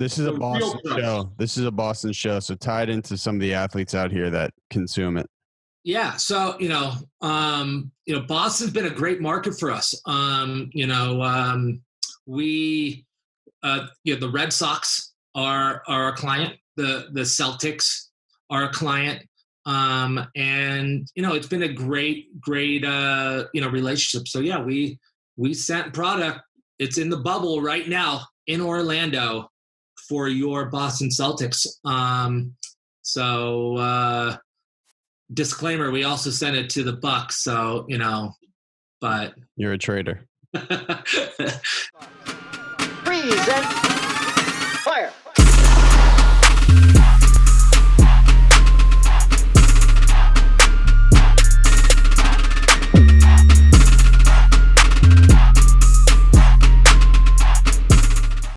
This is a The real Boston price. show. This is a Boston show. So tie it into some of the athletes out here that consume it. Yeah. So, Boston's been a great market for us. The Red Sox are a client. The Celtics are a client. It's been a great relationship. So yeah, we sent product. It's in the bubble right now in Orlando for your Boston Celtics. Disclaimer, we also sent it to the Bucks. So, but You're a traitor. Present